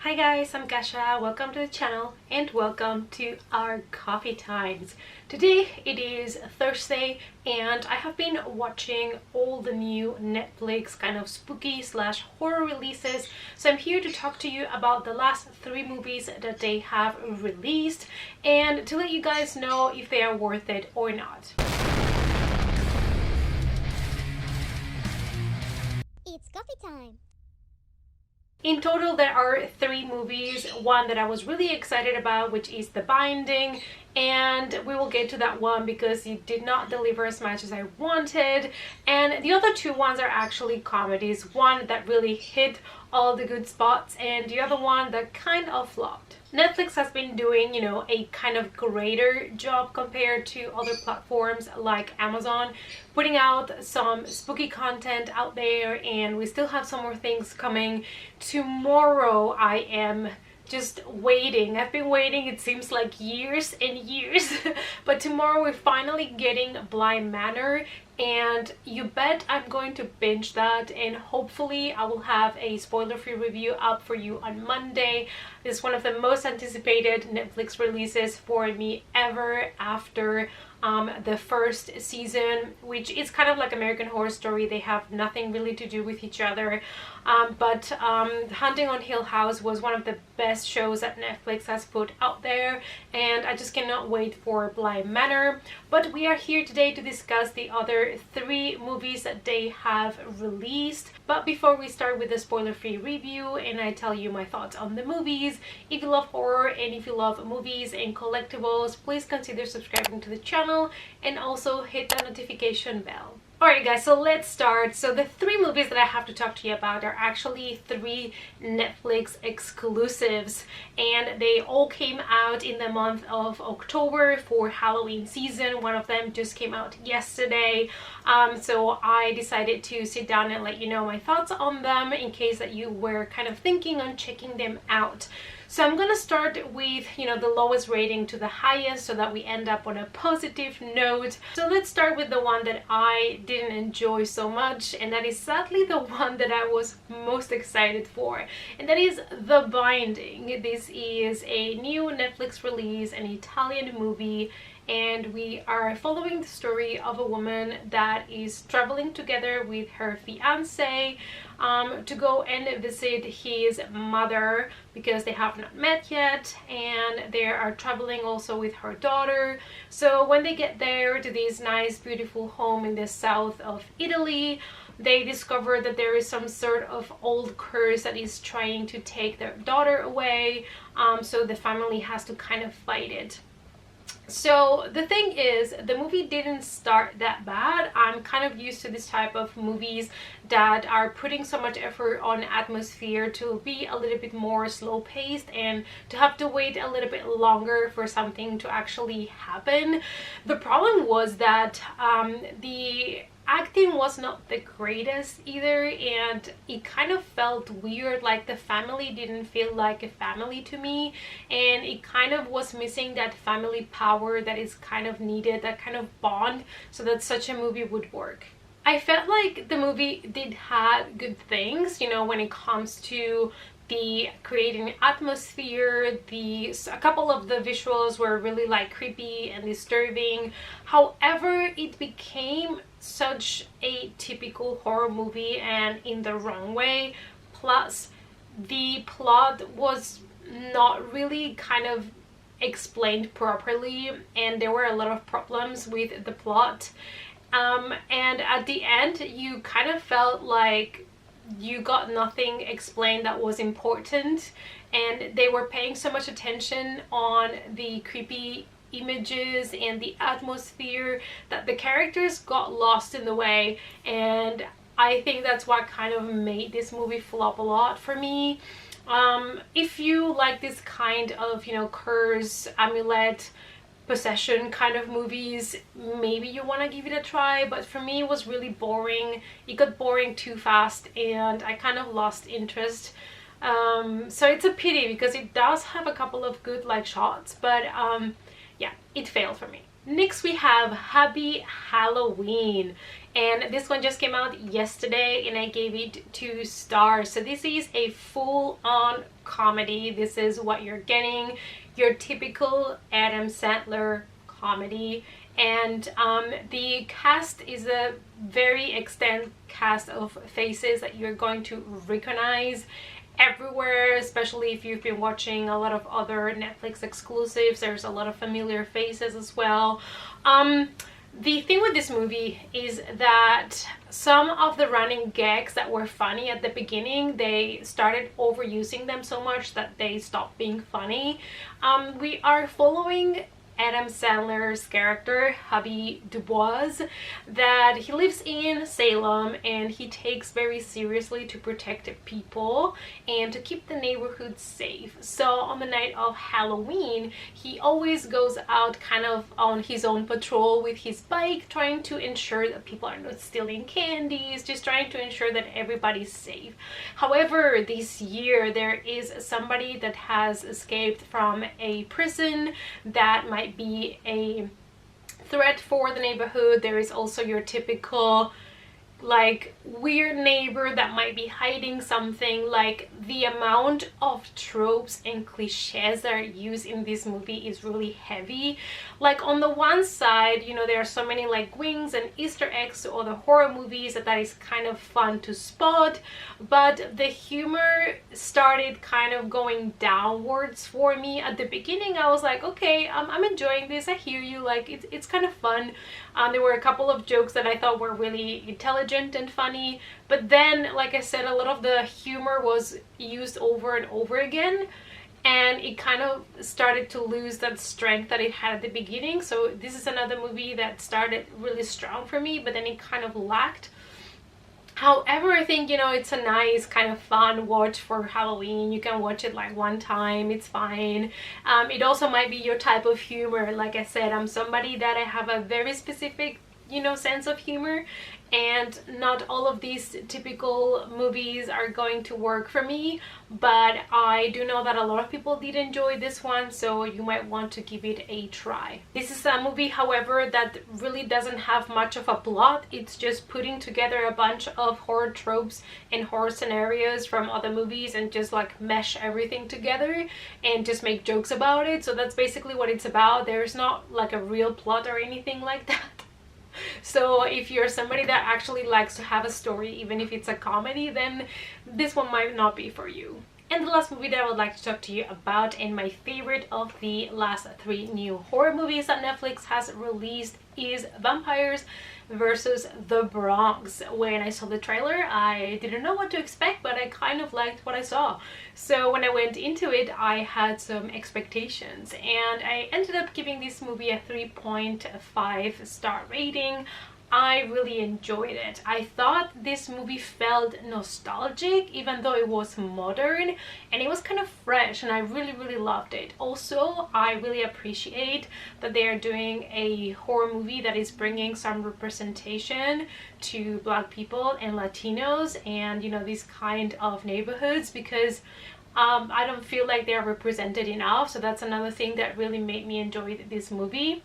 Hi guys, I'm Kasha. Welcome to the channel and welcome to our coffee times. Today it is Thursday and I have been watching all the new Netflix kind of spooky slash horror releases. So I'm here to talk to you about the last 3 movies that they have released and to let you guys know if they are worth it or not. It's coffee time! In total, there are 3 movies, one that I was really excited about, which is The Binding, and we will get to that one because it did not deliver as much as I wanted, and the other 2 ones are actually comedies, one that really hit all the good spots and the other one that kind of flopped. Netflix has been doing, a kind of greater job compared to other platforms like Amazon, putting out some spooky content out there, and we still have some more things coming. Tomorrow I am just waiting. I've been waiting, it seems like years and years, but tomorrow we're finally getting Bly Manor, and you bet I'm going to binge that, and hopefully I will have a spoiler-free review up for you on Monday. This is one of the most anticipated Netflix releases for me ever after the first season, which is kind of like American Horror Story. They have nothing really to do with each other, but Hunting on Hill House was one of the best shows that Netflix has put out there, and I just cannot wait for Bly Manor. But we are here today to discuss the other 3 movies that they have released. But before we start with the spoiler-free review and I tell you my thoughts on the movies, if you love horror and if you love movies and collectibles, please consider subscribing to the channel and also hit the notification bell. Alright guys, so let's start. So the 3 movies that I have to talk to you about are actually 3 Netflix exclusives, and they all came out in the month of October for Halloween season. One of them just came out yesterday, so I decided to sit down and let you know my thoughts on them in case that you were kind of thinking on checking them out. So I'm gonna start with, the lowest rating to the highest so that we end up on a positive note. So let's start with the one that I didn't enjoy so much, and that is sadly the one that I was most excited for, and that is The Binding. This is a new Netflix release, an Italian movie, and we are following the story of a woman that is traveling together with her fiance to go and visit his mother because they have not met yet, and they are traveling also with her daughter. So when they get there to this nice beautiful home in the south of Italy, they discover that there is some sort of old curse that is trying to take their daughter away, so the family has to kind of fight it. So the thing is, the movie didn't start that bad. I'm kind of used to this type of movies that are putting so much effort on atmosphere to be a little bit more slow paced and to have to wait a little bit longer for something to actually happen. The problem was that the acting was not the greatest either, and it kind of felt weird, like the family didn't feel like a family to me, and it kind of was missing that family power that is kind of needed, that kind of bond, so that such a movie would work. I felt like the movie did have good things, when it comes to the creating atmosphere. A couple of the visuals were really like creepy and disturbing. However, it became such a typical horror movie, and in the wrong way. Plus, the plot was not really kind of explained properly, and there were a lot of problems with the plot. And at the end, you kind of felt like you got nothing explained that was important, and they were paying so much attention on the creepy images and the atmosphere that the characters got lost in the way, and I think that's what kind of made this movie flop a lot for me. If you like this kind of, curse, amulet, possession kind of movies, maybe you want to give it a try, but for me it was really boring. It got boring too fast and I kind of lost interest. So it's a pity because it does have a couple of good shots, but yeah, it failed for me. Next we have Happy Halloween, and this one just came out yesterday and I gave it 2 stars. So this is a full-on comedy. This is what you're getting, your typical Adam Sandler comedy. And the cast is a very extended cast of faces that you're going to recognize everywhere, especially if you've been watching a lot of other Netflix exclusives. There's a lot of familiar faces as well. The thing with this movie is that some of the running gags that were funny at the beginning, they started overusing them so much that they stopped being funny. We are following Adam Sandler's character, Hubby Dubois, that he lives in Salem and he takes very seriously to protect people and to keep the neighborhood safe. So on the night of Halloween, he always goes out kind of on his own patrol with his bike, trying to ensure that people are not stealing candies, just trying to ensure that everybody's safe. However, this year there is somebody that has escaped from a prison that might be a threat for the neighborhood. There is also your typical like weird neighbor that might be hiding something. Like the amount of tropes and cliches that are used in this movie is really heavy. Like on the one side, you know, there are so many like wings and Easter eggs to other horror movies that is kind of fun to spot, but the humor started kind of going downwards for me. At the beginning I was like, okay, I'm enjoying this, I hear you, like it's kind of fun. There were a couple of jokes that I thought were really intelligent and funny, but then, like I said, a lot of the humor was used over and over again, and it kind of started to lose that strength that it had at the beginning. So this is another movie that started really strong for me, but then it kind of lacked. However, I think, you know, it's a nice kind of fun watch for Halloween. You can watch it like one time, it's fine. It also might be your type of humor. Like I said, I'm somebody that I have a very specific, you know, sense of humor, and not all of these typical movies are going to work for me, but I do know that a lot of people did enjoy this one, so you might want to give it a try. This is a movie, however, that really doesn't have much of a plot. It's just putting together a bunch of horror tropes and horror scenarios from other movies and just like mesh everything together and just make jokes about it. So that's basically what it's about. There's not like a real plot or anything like that. So if you're somebody that actually likes to have a story, even if it's a comedy, then this one might not be for you. And the last movie that I would like to talk to you about, and my favorite of the last 3 new horror movies that Netflix has released, is Vampires versus the Bronx. When I saw the trailer, I didn't know what to expect, but I kind of liked what I saw. So when I went into it, I had some expectations, and I ended up giving this movie a 3.5 star rating. I really enjoyed it. I thought this movie felt nostalgic, even though it was modern, and it was kind of fresh, and I really loved it. Also, I really appreciate that they are doing a horror movie that is bringing some representation to Black people and Latinos and, you know, these kind of neighborhoods, because I don't feel like they're represented enough. So that's another thing that really made me enjoy this movie,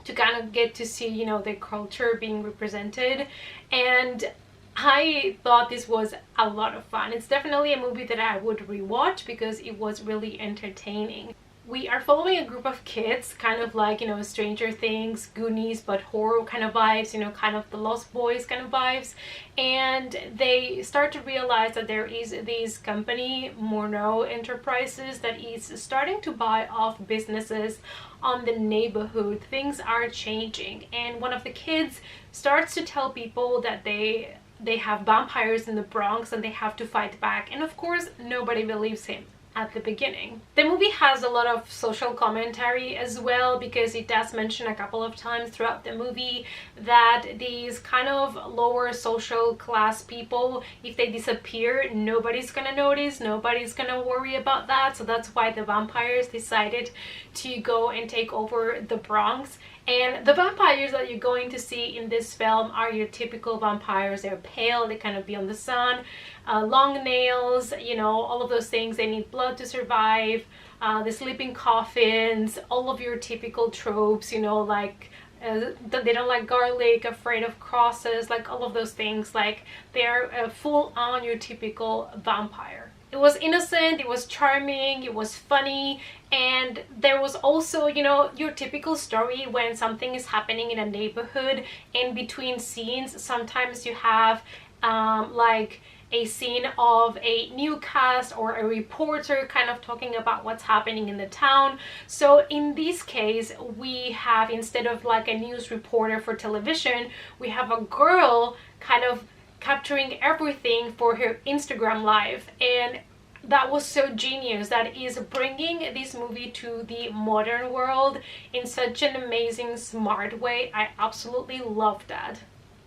to kind of get to see, you know, the culture being represented. And I thought this was a lot of fun. It's definitely a movie that I would rewatch because it was really entertaining. We are following a group of kids, kind of like, you know, Stranger Things, Goonies, but horror kind of vibes, you know, kind of the Lost Boys kind of vibes. And they start to realize that there is this company, Morneau Enterprises, that is starting to buy off businesses on the neighborhood. Things are changing, and one of the kids starts to tell people that they have vampires in the Bronx and they have to fight back, and of course nobody believes him at the beginning. The movie has a lot of social commentary as well, because it does mention a couple of times throughout the movie that these kind of lower social class people, if they disappear, nobody's gonna notice, nobody's gonna worry about that. So that's why the vampires decided to go and take over the Bronx. And the vampires that you're going to see in this film are your typical vampires. They're pale, they kind of be on the sun. long nails, you know, all of those things. They need blood to survive. The sleeping coffins, all of your typical tropes, you know, like they don't like garlic, afraid of crosses, like all of those things. Like they're full on your typical vampire. It was innocent, it was charming, it was funny, and there was also, you know, your typical story when something is happening in a neighborhood. In between scenes, sometimes you have like a scene of a newscast or a reporter kind of talking about what's happening in the town. So in this case, we have, instead of like a news reporter for television, we have a girl kind of capturing everything for her Instagram live. And that was so genius. That is bringing this movie to the modern world in such an amazing, smart way. I absolutely love that.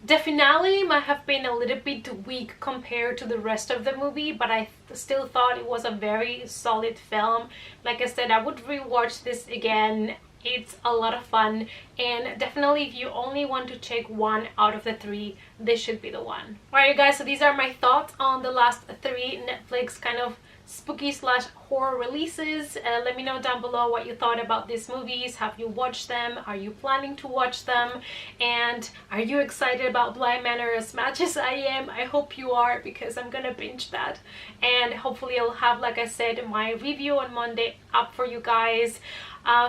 The finale might have been a little bit weak compared to the rest of the movie, but I still thought it was a very solid film. Like I said, I would rewatch this again. It's a lot of fun, and definitely if you only want to check one out of the three, this should be the one. Alright guys, so these are my thoughts on the last three Netflix kind of spooky slash horror releases. Let me know down below what you thought about these movies. Have you watched them? Are you planning to watch them? And are you excited about Bly Manor as much as I am? I hope you are, because I'm gonna binge that, and hopefully I'll have, like I said, my review on Monday up for you guys.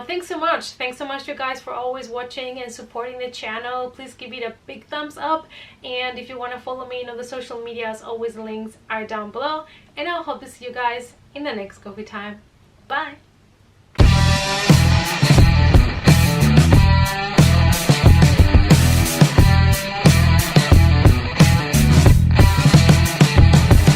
Thanks so much you guys for always watching and supporting the channel. Please give it a big thumbs up, and if you want to follow me on the social media, as always, links are down below, and I'll hope to see you guys in the next coffee time. Bye.